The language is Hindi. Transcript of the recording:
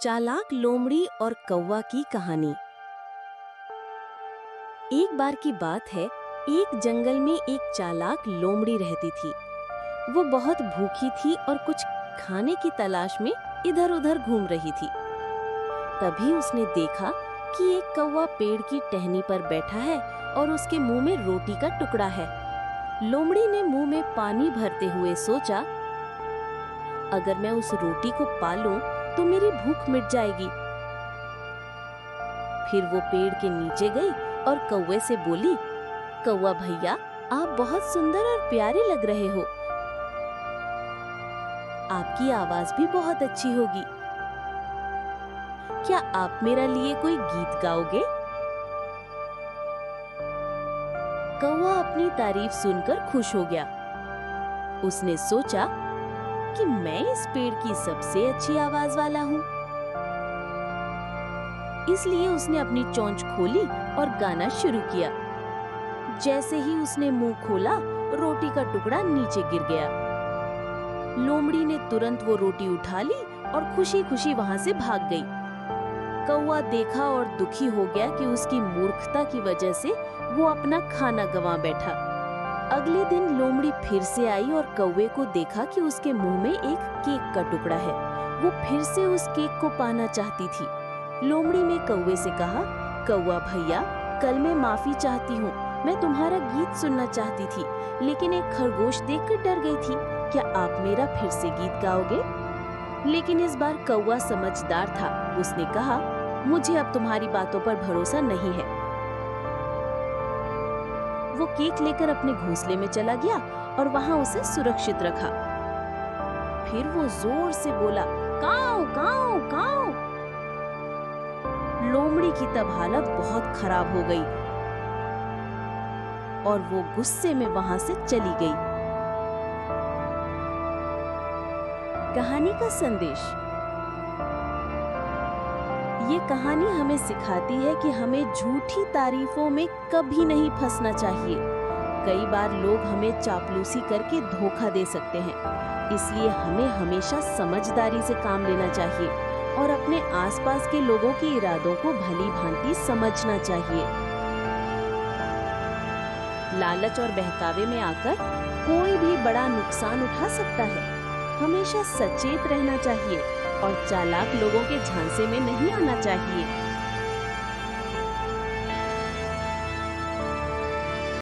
चालाक लोमड़ी और कौवा की कहानी। एक बार की बात है, एक जंगल में एक चालाक लोमड़ी रहती थी। वो बहुत भूखी थी और कुछ खाने की तलाश में इधर-उधर घूम रही थी। तभी उसने देखा कि एक कौवा पेड़ की टहनी पर बैठा है और उसके मुंह में रोटी का टुकड़ा है। लोमड़ी ने मुंह में पानी भरते हुए सोचा, अगर मैं उस रोटी को पा लूं तो मेरी भूख मिट जाएगी। फिर वो पेड़ के नीचे गई और कौवे से बोली, कौवा भैया, आप बहुत सुंदर और प्यारे लग रहे हो। आपकी आवाज भी बहुत अच्छी होगी। क्या आप मेरे लिए कोई गीत गाओगे? कौवा अपनी तारीफ सुनकर खुश हो गया। उसने सोचा कि मैं इस पेड़ की सबसे अच्छी आवाज वाला हूँ। इसलिए उसने अपनी चोंच खोली और गाना शुरू किया। जैसे ही उसने मुंह खोला, रोटी का टुकड़ा नीचे गिर गया। लोमड़ी ने तुरंत वो रोटी उठा ली और खुशी-खुशी वहां से भाग गई। कौवा देखा और दुखी हो गया कि उसकी मूर्खता की वजह से वो अपना खाना गंवा बैठा। अगले दिन लोमड़ी फिर से आई और कौवे को देखा कि उसके मुंह में एक केक का टुकड़ा है। वो फिर से उस केक को पाना चाहती थी। लोमड़ी ने कौवे से कहा, कौवा भैया, कल मैं माफी चाहती हूँ। मैं तुम्हारा गीत सुनना चाहती थी, लेकिन एक खरगोश देखकर डर गई थी। क्या आप मेरा फिर से गीत गाओगे? लेकिन इस बार कौवा समझदार था। उसने कहा, मुझे अब तुम्हारी बातों पर भरोसा नहीं है। वो केक लेकर अपने घोंसले में चला गया और वहां उसे सुरक्षित रखा। फिर वो जोर से बोला, काऊ काऊ काऊ। लोमड़ी की तब हालत बहुत खराब हो गई और वो गुस्से में वहां से चली गई। कहानी का संदेश। ये कहानी हमें सिखाती है कि हमें झूठी तारीफों में कभी नहीं फंसना चाहिए। कई बार लोग हमें चापलूसी करके धोखा दे सकते हैं, इसलिए हमें हमेशा समझदारी से काम लेना चाहिए और अपने आसपास के लोगों के इरादों को भली भांति समझना चाहिए। लालच और बहकावे में आकर कोई भी बड़ा नुकसान उठा सकता है। हमेशा सचेत रहना चाहिए और चालाक लोगों के झांसे में नहीं आना चाहिए।